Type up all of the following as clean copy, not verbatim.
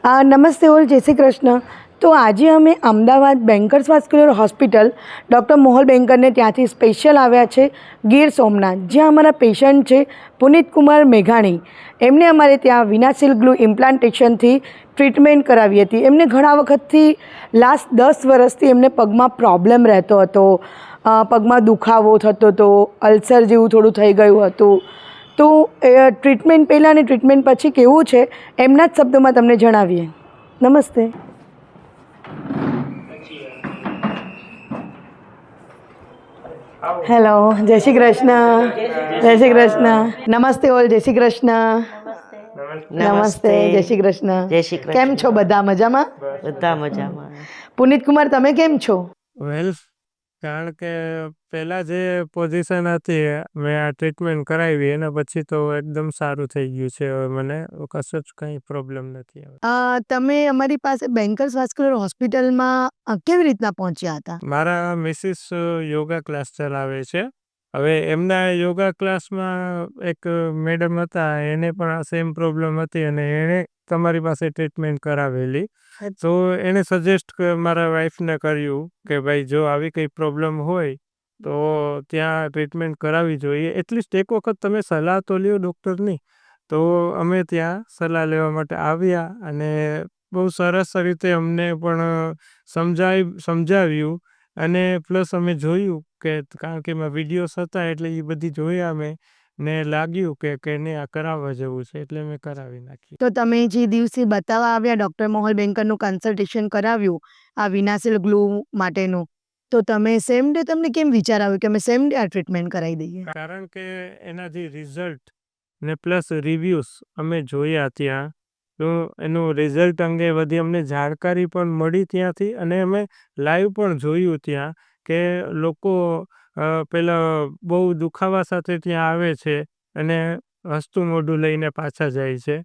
નમસ્તે ઓલ, જય શ્રી કૃષ્ણ. તો આજે અમે Ahmedabad Bankers vascular hospital doctor Mohal બેન્કરને ત્યાંથી સ્પેશિયલ આવ્યા છે ગીર સોમનાથ, જ્યાં અમારા પેશન્ટ છે પુનિત કુમાર મેઘાણી. એમને અમારે ત્યાં વિનાશીલ ગ્લુ ઇમ્પ્લાન્ટેશનથી ટ્રીટમેન્ટ કરાવી હતી. એમને ઘણા વખતથી લાસ્ટ 10 વર્ષથી એમને પગમાં પ્રોબ્લેમ રહેતો હતો, પગમાં દુખાવો થતો હતો, અલ્સર જેવું થોડું થઈ ગયું હતું. તો ટ્રીટમેન્ટ પહેલાં અને ટ્રીટમેન્ટ પછી કેવું છે એમના જ શબ્દોમાં તમને જણાવીએ. નમસ્તે. હેલો, જય શ્રી કૃષ્ણ. જય શ્રી કૃષ્ણ. નમસ્તે ઓલ, જય શ્રી કૃષ્ણ. નમસ્તે, જય શ્રી કૃષ્ણ. જય શ્રી કૃષ્ણ. કેમ છો બધા? મજામાં? બધા મજામાં. પુનિત કુમાર, તમે કેમ છો? વેલ, કારણ કે પહેલાં જે પોઝિશન હતી મેં આ ટ્રીટમેન્ટ કરાવી એના પછી તો એકદમ સારું થઈ ગયું છે. હવે મને કશો જ કંઈ પ્રોબ્લેમ નથી હવે. તમે અમારી પાસે બેન્કર્સ વાસ્ક્યુલર હોસ્પિટલમાં કેવી રીતના પહોંચ્યા હતા? મારા મિસિસ યોગા ક્લાસ ચલાવે છે. હવે એમના યોગા ક્લાસમાં એક મેડમ હતા, એને પણ આ સેમ પ્રોબ્લેમ હતી અને એણે તમારી પાસે ટ્રીટમેન્ટ કરાવેલી. તો એને સજેસ્ટ મારા વાઈફને કર્યું કે ભાઈ જો આવી કંઈ પ્રોબ્લેમ હોય તો ત્યાં ટ્રીટમેન્ટ કરાવવી જોઈએ. એટલીસ્ટ એક વખત તમે સલાહ તો લ્યો ડૉક્ટરની. તો અમે ત્યાં સલાહ લેવા માટે આવ્યા અને બહુ સરસ રીતે અમને પણ સમજાવ્યું અને પ્લસ અમે જોયું કે કારણ કે એમાં વિડીયોઝ હતા એટલે એ બધી જોયા અમે ને લાગ્યું કે ને આ કરાવવા જેવું છે એટલે મેં કરાવી નાખ્યું. તો તમે જે દિવસે બતાવવા આવ્યા ડૉક્ટર મોહલ બેન્કરનું કન્સલ્ટેશન કરાવ્યું આ વિનાશીલ ગ્લુ માટેનું, તો તમે સેમ ડે તમને કેમ વિચાર આવ્યો કે અમે સેમ ડે આ ટ્રીટમેન્ટ કરાવી દઈએ? કારણ કે એના જે રિઝલ્ટ ને પ્લસ રિવ્યૂઝ અમે જોયા ત્યાં, તો એનું રિઝલ્ટ અંગે બધી અમને જાણકારી પણ મળી ત્યાંથી અને અમે લાઈવ પણ જોયું ત્યાં કે લોકો પેલા બહુ દુખાવા સાથે ત્યાં આવે છે અને હસતું મોઢું લઈને પાછા જાય છે.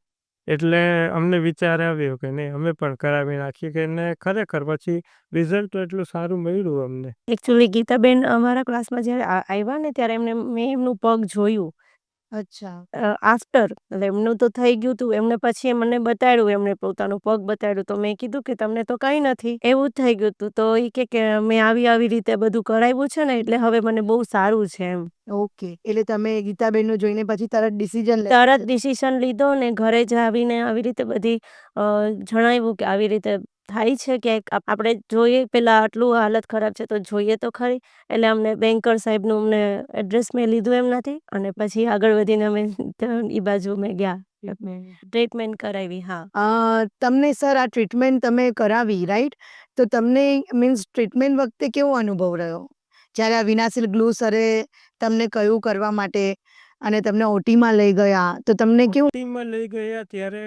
એટલે અમને વિચાર આવ્યો કે નહીં અમે પણ કરાવી નાખીએ કે ને ખરેખર પછી રિઝલ્ટ તો એટલું સારું મળ્યું અમને. એકચ્યુઅલી ગીતાબેન અમારા ક્લાસમાં જ્યારે આવ્યા ને ત્યારે મેં એમનું પગ જોયું. અચ્છા. આફ્ટર એટલે એમનું તો થઈ ગયું હતું, એમને પછી મને બતાડ્યું, એમને પોતાનું પગ બતાડ્યું. તો મેં કીધું કે તમને તો કંઈ નથી, એવું જ થઈ ગયું હતું. તો એ કે મેં આવી રીતે બધું કરાવ્યું છે ને એટલે હવે મને બહુ સારું છે એમ. ઓકે, એટલે તમે ગીતાબેનનું જોઈને પછી તરત ડિસિઝન લીધો ને ઘરે જ આવીને આવી રીતે બધી જણાવ્યું કે આવી રીતે થાય છે કે આપણે જોઈએ પેલા આટલું હાલત ખરાબ છે તો જોઈએ તો ખરી. એટલે અમને બેન્કર સાહેબનું અમને એડ્રેસ મેં લીધું એમનાથી અને પછી આગળ વધીને અમે એ બાજુ મેં ગયા, ટ્રીટમેન્ટ કરાવી. હા. તમને સર આ ટ્રીટમેન્ટ તમે કરાવી, રાઈટ? તો તમને મીન્સ ટ્રીટમેન્ટ વખતે કેવો અનુભવ રહ્યો જ્યારે આ વિનાશીલ ગ્લુ સરે તમને કહ્યું કરવા માટે અને તમને ઓટીમાં લઈ ગયા તો તમને કેવું? ટીમમાં લઈ ગયા ત્યારે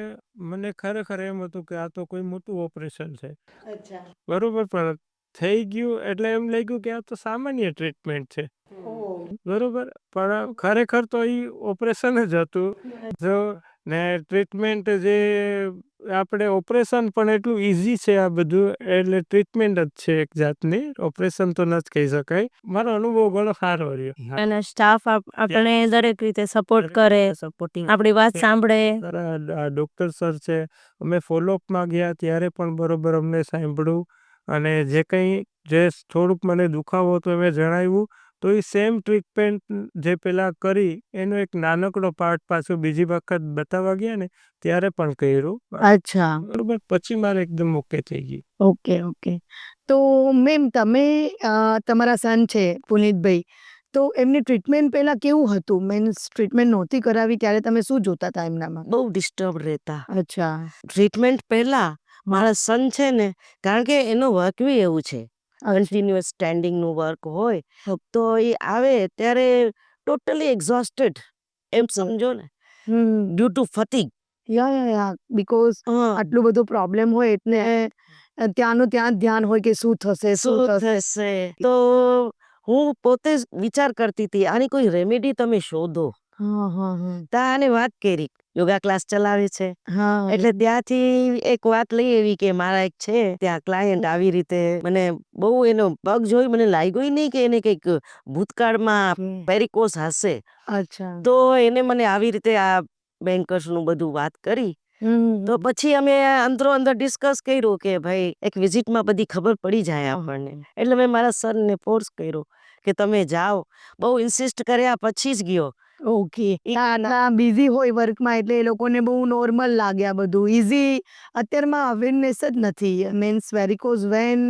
મને ખરેખર એમ હતું કે આ તો કોઈ મોટું ઓપરેશન છે. અચ્છા. બરોબર, પણ થઈ ગયું એટલે એમ લાગ્યું કે આ તો સામાન્ય ટ્રીટમેન્ટ છે. બરોબર, પણ ખરેખર તો એ ઓપરેશન જ હતું. જો ને ટ્રીટમેન્ટ જે આપણે ઓપરેશન પણ એટલું ઇઝી છે આ બધું, એટલે ટ્રીટમેન્ટ જ છે એક જાતની, ઓપરેશન તો નથી કહી શકાય. મારો અનુભવ ઘણો સારો રહ્યો. અને સ્ટાફ આપણે દરેક રીતે સપોર્ટ કરે, સપોર્ટિંગ આપણી વાત સાંભળે. ડૉક્ટર સર છે, અમે ફોલોઅપમાં ગયા ત્યારે પણ બરોબર અમને સાંભળ્યું અને જે કંઈ જે થોડુંક મને દુખાવો હતો મેં જણાવ્યું તો એ સેમ ટ્રીટમેન્ટ જે પહેલાં કરી એનો એક નાનકડો પાર્ટ પાછો બીજી વખત બતાવવા ગયા ને ત્યારે પણ કર્યું. અચ્છા. બરોબર, પછી મારે એકદમ ઓકે થઈ ગઈ. ઓકે. તો મેમ તમે તમારા સન છે પુનિતભાઈ, તો એમની ટ્રીટમેન્ટ પહેલાં કેવું હતું? મીન્સ ટ્રીટમેન્ટ નહોતી કરાવી ત્યારે તમે શું જોતા હતા એમનામાં? બહુ ડિસ્ટર્બ રહેતા. અચ્છા. ટ્રીટમેન્ટ પહેલા મારા સન છે ને, કારણ કે એનું વર્ક બી એવું છે, કન્ટિન્યુઅસ સ્ટેન્ડિંગનું વર્ક હોય તો એ આવે ત્યારે ટોટલી એક્ઝોસ્ટેડ એમ સમજો ને, ડ્યુ ટુ ફટીગ. યા બીકોઝ આટલું બધું પ્રોબ્લેમ હોય એટલે ત્યાંનું ત્યાં જ ધ્યાન હોય કે શું થશે. તો હું પોતે જ વિચાર કરતી હતી આની કોઈ રેમેડી તમે શોધો. આને વાત કરી, યોગા ક્લાસ ચલાવે છે એટલે ત્યાંથી એક વાત લઈ એવી કે મારા એક છે ત્યાં ક્લાયન્ટ આવી રીતે મને બહુ એનો પગ જોઈ મને લાગ્યું નહીં કે એને કંઈક ભૂતકાળમાં વેરિકોસ હશે. અચ્છા. તો એને મને આવી રીતે આ બેન્કર્સનું બધું વાત કરી તો પછી અમે અંદરો અંદર ડિસ્કસ કર્યું કે ભાઈ એક વિઝિટમાં બધી ખબર પડી જાય આપણને. એટલે મેં મારા સરને ફોર્સ કર્યો કે તમે જાઓ. બહુ ઇન્સિસ્ટ કર્યા પછી જ ગયો. ઓકે. ના બિઝી હોય વર્કમાં એટલે એ લોકોને બહુ નોર્મલ લાગે આ બધું ઇઝી. અત્યારમાં અવેરનેસ જ નથી. મીન્સ વેરિકોઝ વેન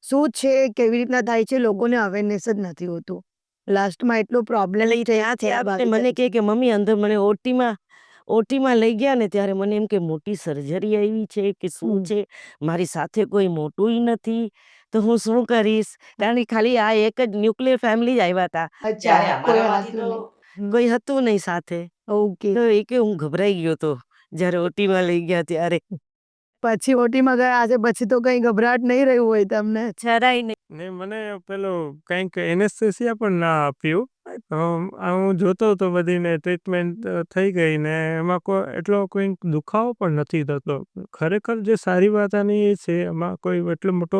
શું છે, કેવી રીતના થાય છે, લોકોને અવેરનેસ જ નથી હોતું. લાસ્ટમાં એટલો પ્રોબ્લેમ એટલે ત્યાંથી આવીને મને કહે કે મમ્મી અંદર મને ઓટીમાં લઈ ગયા ને ત્યારે મને એમ કે મોટી સર્જરી આવી છે કે શું છે, મારી સાથે કોઈ મોટું નથી, તો હું શું કરીશ. કારણ કે ખાલી આ એક જ ન્યુક્લિયર ફેમિલી જ આવ્યા હતા. ત્યારે અમારામાંથી તો કોઈ હતું નહીં સાથે. ઓકે. તો એ કે હું ગભરાઈ ગયો તો જ્યારે ઓટીમાં લઈ ગયા ત્યારે. પછી ઓટીમાં ગયા હશે પછી તો કઈ ગભરાટ નહીં રહ્યું હોય તમને? જરાય નહીં. ને મને પેલો કંઈક એનેસ્થેસિયા પણ ના આપ્યું. હું જોતો હતો બધીને ટ્રીટમેન્ટ થઈ ગઈ ને એમાં એટલો કોઈ દુખાવો પણ નથી થતો. ખરેખર જે સારી વાત આની એ છે, એમાં કોઈ એટલો મોટો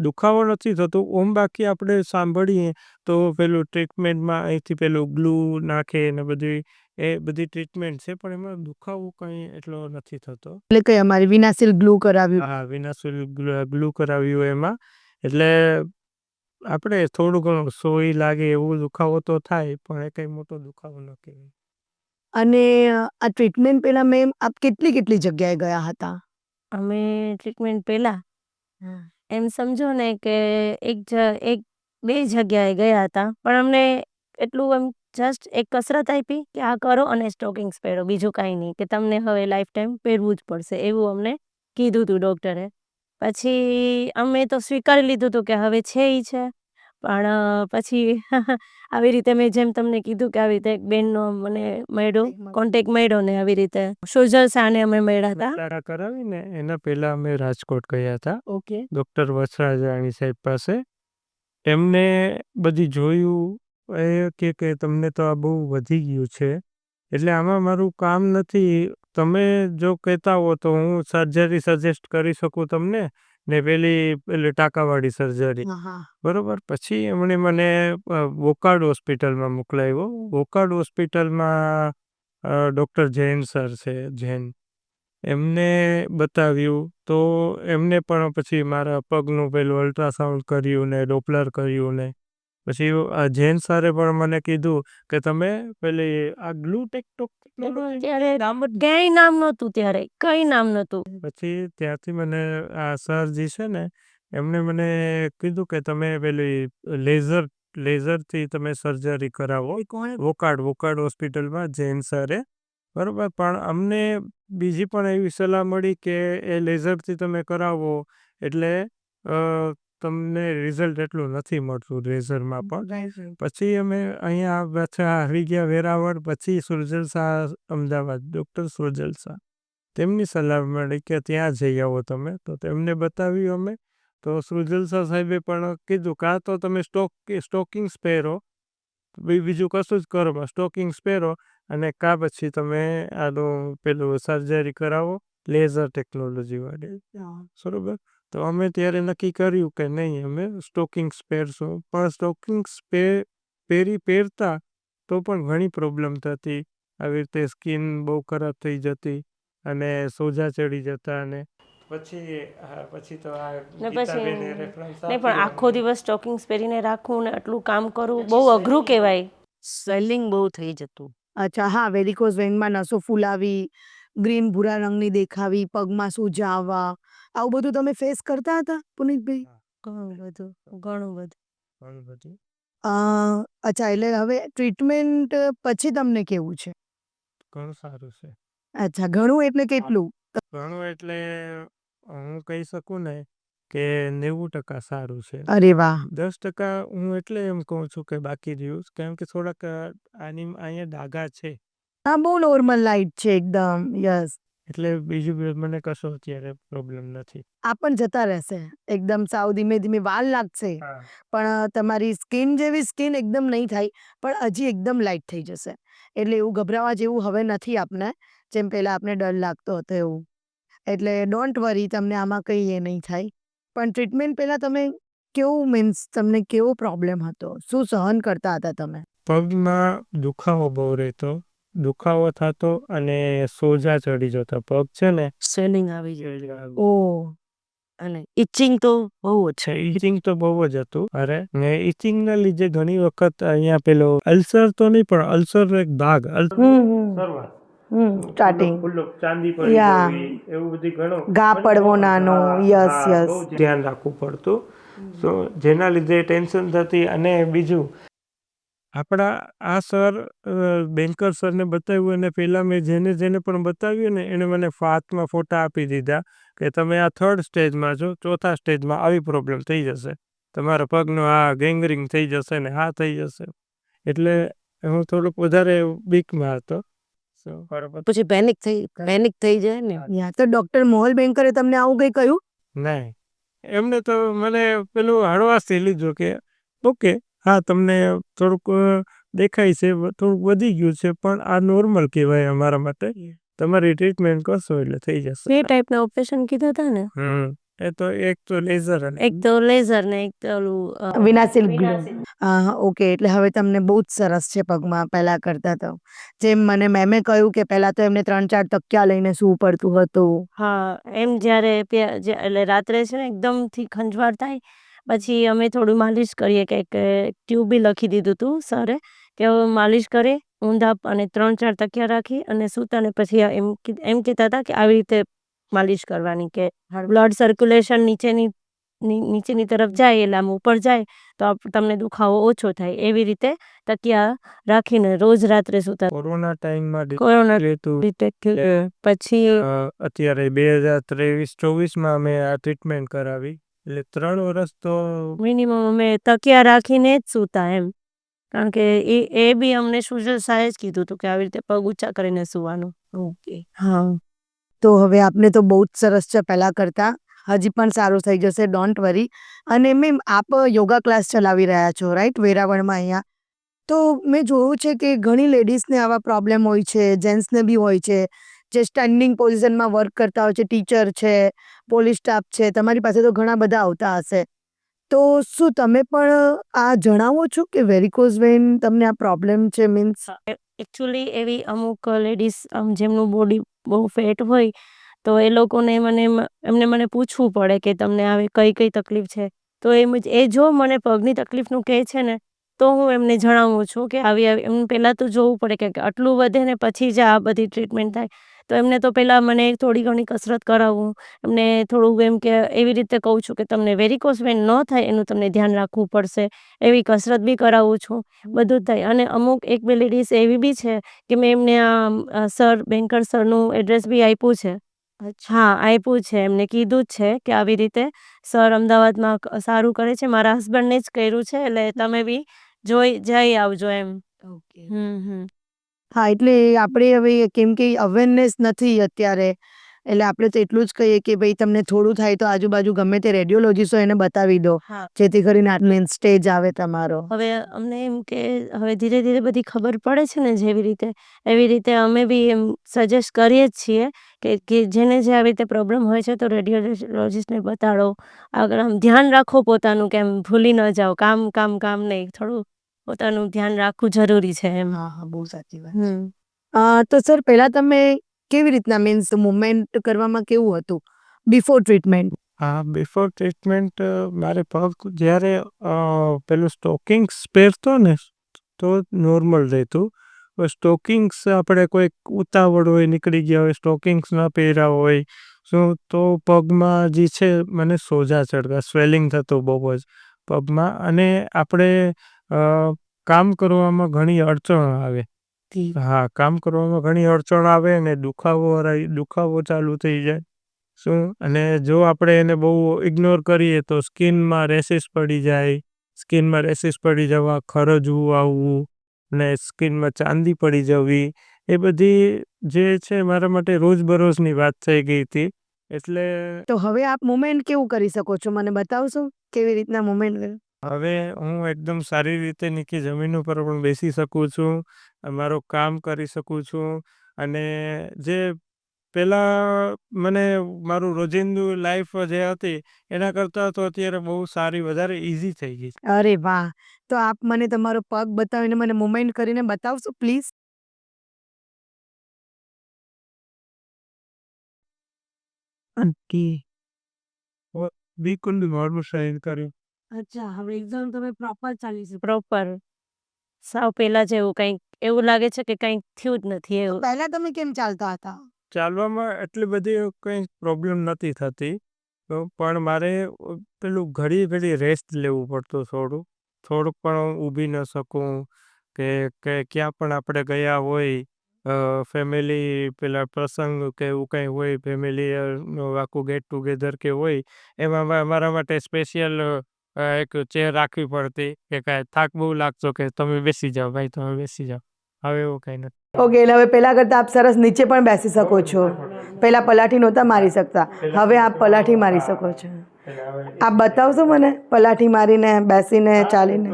દુખાવો નથી થતો. બાકી આપણે સાંભળીએ તો પેલું ટ્રીટમેન્ટમાં અહીંથી પેલું ગ્લુ નાખે ને બધી એ બધી ટ્રીટમેન્ટ છે, પણ એમાં દુખાવો કંઈ એટલો નથી થતો. એટલે કઈ અમારી વિનાશીલ ગ્લુ કરાવ્યું? હા, વિનાશીલ ગ્લુ કરાવ્યું એમાં. એટલે આપણે થોડું ઘણું સોય લાગે એવું દુખાવો તો થાય, પણ એ કંઈ મોટો દુખાવો ન કહેવાય. અને આ ટ્રીટમેન્ટ પહેલા મેમ આપ કેટલી જગ્યાએ ગયા હતા? અમે ટ્રીટમેન્ટ પહેલા એમ સમજો ને કે એક બે જગ્યાએ ગયા હતા, પણ અમને એટલું એમ જસ્ટ એક કસરત આપી કે આ કરો અને સ્ટોકિંગ્સ પહેરો, બીજું કાંઈ નહીં, કે તમને હવે લાઈફ ટાઈમ પહેરવું જ પડશે એવું અમને કીધું હતું ડૉક્ટરે. પછી અમે તો સ્વીકારી લીધું હતું કે હવે છે ઈ છે. પણ પછી આવી રીતે મેં જેમ તમને કીધું કે આવી રીતે એક બેનનો મને મળ્યો કોન્ટેક્ટ મળ્યો ને આવી રીતે સુજલ શાહને અમે મળ્યા હતા. તારા કરાવીને એના પહેલા અમે રાજકોટ ગયા હતા ઓકે. ડૉક્ટર વસરાજાણી સાહેબ પાસે. એમને બધી જોયું. એ કે તમને તો આ બહુ વધી ગયું છે, એટલે આમાં મારું કામ નથી. તમે જો કહેતા હો તો હું સર્જરી સજેસ્ટ કરી શકું તમને, ને પેલી ટાંકાવાળી સર્જરી. બરોબર. પછી એમણે મને વોકાર્ડ હોસ્પિટલમાં મોકલાવ્યો. વોકાર્ડ હોસ્પિટલમાં ડૉક્ટર જૈન સર છે, જૈન. એમને બતાવ્યું તો એમને પણ પછી મારા પગનું પેલું અલ્ટ્રાસાઉન્ડ કર્યું ને ડોપલર કર્યું ને પછી જૈન સરે પણ મને કીધું કે તમે પેલી આ ગ્લુટેક્ટોક ત્યારે ક્યાંય નામ નહોતું, ત્યારે કઈ નામ નહોતું. પછી ત્યાંથી મને આ સરજી છે ને એમને મને કીધું કે તમે પેલી લેઝરથી તમે સર્જરી કરાવો. વોકાર્ડ હોસ્પિટલમાં જૈન સરે. બરોબર. પણ અમને બીજી પણ એવી સલાહ મળી કે એ લેઝરથી તમે કરાવો એટલે તમને રિઝલ્ટ એટલું નથી મળતું લેઝરમાં પણ. પછી અમે અહીંયા પાછા આવી ગયા વેરાવળ. પછી સુરજલ શાહ અમદાવાદ, ડૉક્ટર સુરજલ શાહ, તેમની સલાહ મળી કે ત્યાં જઈ આવો તમે. તો તેમને બતાવ્યું અમે. તો સુરજલ શાહ સાહેબે પણ કીધું કાં તો તમે સ્ટોકિંગ્સ પહેરો, બીજું કશું જ કરો, સ્ટોકિંગ્સ પહેરો, અને કાં પછી તમે આનું પેલું સર્જરી કરાવો લેઝર ટેકનોલોજી વાળી. બરોબર. તો અમે ત્યારે નક્કી કર્યું કે નહીં, અમે સ્ટોકિંગ્સ પહેરશું. પણ સ્ટોકિંગ્સ પહેરતા તો પણ ઘણી પ્રોબ્લેમ થતી. આવી રીતે સ્કિન બહુ ખરાબ થઈ જતી અને સોજા ચડી જતા. અને પછી તો આ ને ગીતાબેને પછી રેફરન્સ નહીં, પણ આખો દિવસ સ્ટોકિંગ્સ પહેરીને રાખવું ને આટલું કામ કરવું બહુ અઘરું કહેવાય. સ્વેલિંગ બહુ થઈ જતું. અચ્છા. હા, વેરિકોઝ વેનમાં નસો ફૂલાવી, ગ્રીન ભૂરા રંગની દેખાવી, પગમાં સૂજા આવવા, આવું બધું તમે ફેસ કરતા હતા પુનિતભાઈ? ઘણું બધું. અચ્છા. એટલે હવે ટ્રીટમેન્ટ પછી તમને કેવું છે? ઘણું સારું છે. અચ્છા. ઘણું એટલે કેટલું? ઘણું એટલે હું કહી શકું ને કે 90% સારું છે. અરે વાહ. 10% હું એટલે એમ કહું છું કે બાકી રહ્યું, કેમ કે થોડાક અહીંયા ડાઘા છે. હા, બહુ નોર્મલ લાઈટ છે એકદમ. યસ. એટલે બીજું મને કશો અત્યારે પ્રોબ્લેમ નથી. આ પણ જતા રહેશે એકદમ સાવ ધીમે ધીમે. વાર લાગશે, પણ તમારી સ્કિન જેવી સ્કિન એકદમ નહીં થાય, પણ હજી એકદમ લાઇટ થઈ જશે. એટલે એવું ગભરાવા જેવું હવે નથી આપને, જેમ પહેલાં આપને ડર લાગતો હતો એવું. એટલે ડોન્ટ વરી, તમને આમાં કંઈ એ નહીં થાય. પણ ટ્રીટમેન્ટ પહેલાં તમે કેવું, મીન્સ તમને કેવો પ્રોબ્લેમ હતો, શું સહન કરતા હતા તમે? પગમાં દુખાવો બહુ રહેતો દુખાવો થતો અને સોજા ચડી જતા. પગ છે ને સ્વેલિંગ આવી જાય ઓ અને ઇચિંગ તો બહુ જ છે ઇચિંગ તો બહુ જ હતું. અરે ને ઇચિંગના લીધે ઘણી વખત અહીંયા પેલો અલ્સર તો નહીં પણ અલ્સર એક દાગ સ્ટાર્ટિંગ ચાંદી પડી યા જવી એવું બધી ઘણું ઘા પડવો નાનો યસ બહુ યસ ધ્યાન રાખવું પડતું. સો જેના લીધે ટેન્શન થતી. અને બીજું આપણા આ સર બેન્કર સરને બતાવ્યું અને પહેલાં મેં જેને પણ બતાવ્યું ને એણે મને હાથમાં ફોટા આપી દીધા કે તમે આ 3rd સ્ટેજમાં છો, 4થા સ્ટેજમાં આવી પ્રોબ્લેમ થઈ જશે, તમારા પગનો આ ગેંગરિંગ થઈ જશે ને આ થઈ જશે. એટલે હું થોડુંક વધારે બીકમાં હતો. બરાબર પછી પેનિક થઈ જાય ને. યા તો ડોક્ટર મોહલ બેન્કરે તમને આવું કંઈ કહ્યું? નહીં, એમને તો મને પેલું હળવાશથી લીધું કે ઓકે હા તમને થોડુંક દેખાય છે, થોડુંક વધી ગયું છે, પણ આ નોર્મલ કહેવાય અમારા માટે, તમારી ટ્રીટમેન્ટ કરશો એટલે થઈ જશે. 2 ટાઈપના ઓપરેશન કીધા હતા ને? એ તો એક તો લેઝર અને એક તો લેઝર ને એક તો ઓલું વિનાશીલ ગ્લો. ઓકે, એટલે હવે તમને બહુ જ સરસ છે પગમાં પહેલાં કરતાં તો. જેમ મને મેમે કહ્યું કે પહેલાં તો એમને 3-4 તકિયા લઈને સૂવું પડતું હતું. હા, એમ જ્યારે એટલે રાત્રે છે ને એકદમથી ખંજવાળ થાય, પછી અમે થોડું માલિશ કરીએ કે ટ્યુબ બી લખી દીધું હતું સરે કે હવે માલિશ કરે ઊંધા અને 3-4 તકિયા રાખી અને સૂતા ને પછી એમ કહેતા હતા કે આવી રીતે માલિશ કરવાની કે બ્લડ સર્ક્યુલેશન નીચેની તરફ જાય એટલે આમ ઉપર જાય તો તમને દુખાવો ઓછો થાય. એવી રીતે તકિયા રાખીને રોજ રાત્રે સૂતા. કોરોના ટાઈમમાં કોરોના રહેતું. પછી અત્યારે 2023-24માં મેં આ ટ્રીટમેન્ટ કરાવી એટલે 3 વર્ષ તો મિનિમમ અમે તકિયા રાખીને જ સૂતા એમ, કારણ કે એ બી અમને સુજલ શાહે જ કીધું હતું કે આવી રીતે પગ ઊંચા કરીને સૂવાનું. ઓકે હા, તો હવે આપને તો બહુ જ સરસ છે પહેલાં કરતાં, હજી પણ સારું થઈ જશે, ડોન્ટ વરી. અને મેમ આપ યોગા ક્લાસ ચલાવી રહ્યા છો રાઈટ વેરાવળમાં અહીંયા? તો મેં જોયું છે કે ઘણી લેડીઝને આવા પ્રોબ્લેમ હોય છે, જેન્ટ્સને બી હોય છે, જે સ્ટેન્ડિંગ પોઝિશનમાં વર્ક કરતા હોય છે, ટીચર છે, પોલીસ સ્ટાફ છે, તમારી પાસે તો ઘણા બધા આવતા હશે. તો શું તમે પણ આ જણાવો છો કે વેરિકોઝ વેઇન તમને આ પ્રોબ્લેમ છે મીન્સ? એકચ્યુઅલી એવી અમુક લેડીઝ જેમનું બોડી બહુ ફેટ હોય તો એ લોકોને એમને મને પૂછવું પડે કે તમને આવી કઈ તકલીફ છે. તો એ જો મને પગની તકલીફનું કહે છે ને તો હું એમને જણાવું છું કે આવી એમ પહેલાં તો જોવું પડે કે આટલું વધે ને પછી જ આ બધી ટ્રીટમેન્ટ થાય. તો એમને તો પહેલાં મને થોડી ઘણી કસરત કરાવવું, એમને થોડું એમ કે એવી રીતે કહું છું કે તમને વેરિકોઝ વેઇન ન થાય એનું તમને ધ્યાન રાખવું પડશે, એવી કસરત બી કરાવું છું, બધું જ થાય. અને અમુક 1-2 લેડીઝ એવી બી છે કે મેં એમને સર બેન્કર સરનું એડ્રેસ બી આપ્યું છે. હા, આપ્યું છે, એમને કીધું જ છે કે આવી રીતે સર અમદાવાદમાં સારું કરે છે, મારા હસબન્ડને જ કર્યું છે, એટલે તમે બી જઈ આવજો એમ. ઓકે. હમ. હા, એટલે આપણે હવે કેમ કે અવેરનેસ નથી અત્યારે, એટલે આપણે તો એટલું જ કહીએ કે ભાઈ તમને થોડું થાય તો આજુબાજુ ગમે તે રેડિયોલોજીસ્ટ હોય એને બતાવી દો, હા, જેથી કરીને આટલું સ્ટેજ આવે તમારો. હવે અમને એમ કે હવે ધીરે ધીરે બધી ખબર પડે છે ને જેવી રીતે, એવી રીતે અમે બી એમ સજેસ્ટ કરીએ જ છીએ કે જેને જે આવી રીતે પ્રોબ્લેમ હોય છે તો રેડિયોલોજીસ્ટને બતાડો, આગળ આમ ધ્યાન રાખો પોતાનું, કે એમ ભૂલી ન જાઓ, કામ કામ કામ નહીં, થોડું પોતાનું ધ્યાન રાખવું જરૂરી છે એમ. હા હા, બહુ સાચી વાત. તો સર પહેલાં તમે કેવી રીતના મીન્સ મુવમેન્ટ કરવામાં કેવું હતું બિફોર ટ્રીટમેન્ટ? હા, બિફોર ટ્રીટમેન્ટ મારે પગ જ્યારે પેલું સ્ટોકિંગ્સ પહેરતો ને તો નોર્મલ રહેતું. સ્ટોકિંગ્સ આપણે કોઈક ઉતાવળ હોય, નીકળી ગયા હોય, સ્ટોકિંગ્સ ન પહેર્યા હોય શું તો પગમાં જે છે મને સોજા ચડતા, સ્વેલિંગ થતું બહુ જ પગમાં, અને આપણે કામ કરવામાં ઘણી અડચણ આવે. હા, કામ કરવામાં ઘણી અડચણ આવે ને દુખાવો ચાલુ થઈ જાય શું. અને જો આપણે એને બહુ ઇગ્નોર કરીએ તો સ્કિનમાં રેસીસ પડી જાય, સ્કિનમાં રેસીસ પડી જવા, ખરજવું આવવું ને સ્કિનમાં ચાંદી પડી જવી, એ બધી જે છે મારા માટે રોજબરોજની વાત થઈ ગઈ હતી. એટલે તો હવે આપ મુવમેન્ટ કેવું કરી શકો છો, મને બતાવશો કેવી રીતના મુવમેન્ટ? હવે હું એકદમ સારી રીતે નીચે જમીન ઉપર પણ બેસી શકું છું, મારું કામ કરી શકું છું. અને જે પહેલાં મને મારું રોજિંદુ લાઈફ જે હતી એના કરતાં તો અત્યારે બહુ સારી, વધારે ઇઝી થઈ ગઈ છે. અરે વાહ! તો આપ મને તમારો પગ બતાવીને મને મુવમેન્ટ કરીને બતાવશો પ્લીઝ? બિલકુલ નોર્મલ સાઈન કર્યું. અચ્છા, હવે એકદમ તમે પ્રોપર ચાલી શકો. પ્રોપર. સાવ પહેલા જેવું કંઈક એવું લાગે છે કે કંઈક થયું જ નથી એવું. પહેલા તમે કેમ ચાલતા હતા? ચાલવામાં એટલી બધી કંઈ પ્રોબ્લેમ નથી થતી. પણ મારે પેલું ઘડી રેસ્ટ લેવું પડતું થોડુંક પણ હું ઊભી ન શકું કે ક્યાં પણ આપણે ગયા હોય ફેમિલી પેલા પ્રસંગ કે એવું કંઈ હોય ફેમિલી આખું ગેટ ટુગેધર કે હોય એમાં મારા માટે સ્પેશિયલ એક ચેર રાખવી પડતી કે કાંઈ થાક બહુ લાગતો કે તમે બેસી જાઓ ભાઈ, તમે બેસી જાઓ. હવે એવું કંઈ નથી. ઓકે, એટલે હવે પહેલાં કરતાં આપ સરસ નીચે પણ બેસી શકો છો. પહેલાં પલાઠી નહોતા મારી શકતા, હવે આપ પલાઠી મારી શકો છો. આપ બતાવશો મને પલાઠી મારીને બેસીને ચાલીને?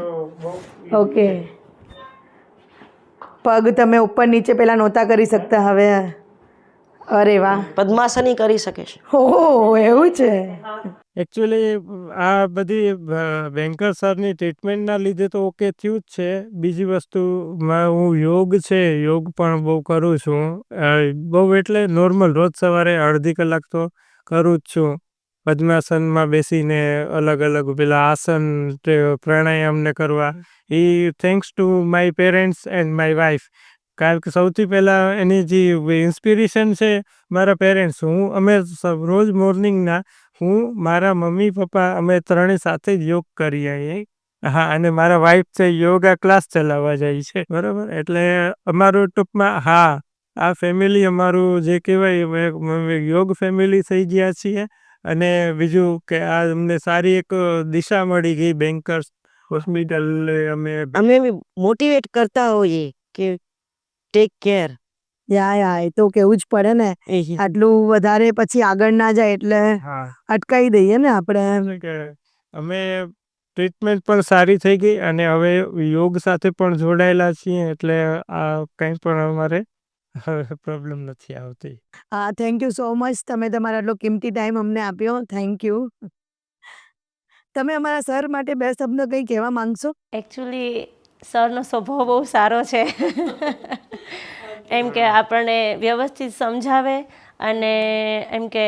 ઓકે. પગ તમે ઉપર નીચે પહેલાં નહોતા કરી શકતા, હવે અરે વાહ, પદ્માસની કરી શકે છે. ઓહ એવું છે. એકચ્યુઅલી આ બધી બેન્કર સરની ટ્રીટમેન્ટના લીધે તો ઓકે થયું જ છે. બીજી વસ્તુમાં હું યોગ પણ બહુ કરું છું. બહુ એટલે નોર્મલ રોજ સવારે અડધી કલાક તો કરું જ છું. પદ્માસનમાં બેસીને અલગ અલગ પેલા આસન પ્રાણાયામને કરવા. એ thanks to my parents and my wife. કારણ કે સૌથી પહેલાં એની જે ઇન્સ્પિરેશન છે મારા પેરેન્ટ્સ. અમે રોજ મોર્નિંગના મારા મમ્મી પપ્પા અમે ત્રણે સાથે જ યોગ કરી આવીએ. હા, અને મારા વાઈફ છે યોગા ક્લાસ ચલાવવા જાય છે. બરાબર, એટલે અમારું ટૂંકમાં આ ફેમિલી અમારું જે કહેવાય યોગ ફેમિલી થઈ ગયા છીએ. અને બીજું કે આ અમને સારી એક દિશા મળી ગઈ બેન્કર્સ હોસ્પિટલ. અમે મોટિવેટ કરતા હોઈએ કે ટેક કેર. યા એ તો કેવું જ પડે ને. આટલું વધારે પછી આગળ ના જાય એટલે અટકાવી દઈએ ને આપણે. કે અમે ટ્રીટમેન્ટ પણ સારી થઈ ગઈ અને હવે યોગ સાથે પણ જોડાયેલા છીએ એટલે આ કંઈ પણ અમારે હવે પ્રોબ્લેમ નથી આવતી. હા, થેન્ક યુ સો મચ. તમે તમારો આટલો કિંમતી ટાઈમ અમને આપ્યો. Thank you. તમે અમારા સર માટે બે શબ્દ કંઈ કહેવા માંગશો? એકચ્યુઅલી સરનો સ્વભાવ બહુ સારો છે. એમ કે આપણને વ્યવસ્થિત સમજાવે અને એમ કે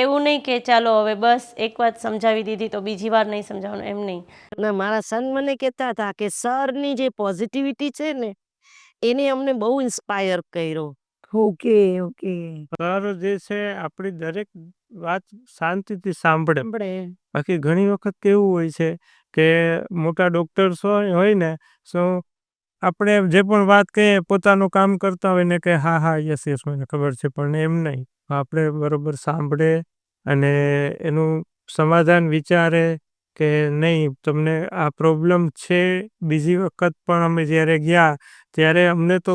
એવું નહીં કે ચાલો હવે બસ એક વાત સમજાવી દીધી તો બીજી વાર નહીં સમજાવવાનું, એમ નહીં. અને મારા સન મને કહેતા હતા કે સરની જે પોઝિટિવિટી છે ને એને અમને બહુ ઇન્સ્પાયર કર્યો. Okay okay. સર જે છે આપણી દરેક વાત શાંતિથી સાંભળે. બાકી ઘણી વખત કેવું હોય છે કે મોટા ડોક્ટર્સ હોય ને આપણે જે પણ વાત કહીએ પોતાનું કામ કરતા હોય ને કે હા યસ મને ખબર છે, પણ એમ નહીં. આપણે બરોબર સાંભળે અને એનું સમાધાન વિચારે કે નહીં તમને આ પ્રોબ્લેમ છે. બીજી વખત પણ અમે જ્યારે ગયા ત્યારે અમને તો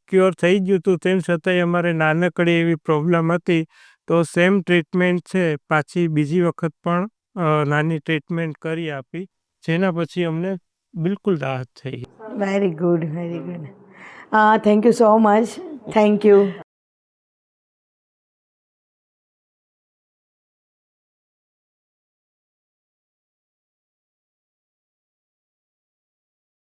ક્યોર થઈ ગયું હતું, તેમ છતાંય અમારે નાનકડી એવી પ્રોબ્લેમ હતી તો સેમ ટ્રીટમેન્ટ છે પાછી બીજી વખત પણ નાની ટ્રીટમેન્ટ કરી આપી, જેના પછી અમને બિલકુલ રાહત થઈ. Very good, very good. Thank you so much. Thank you.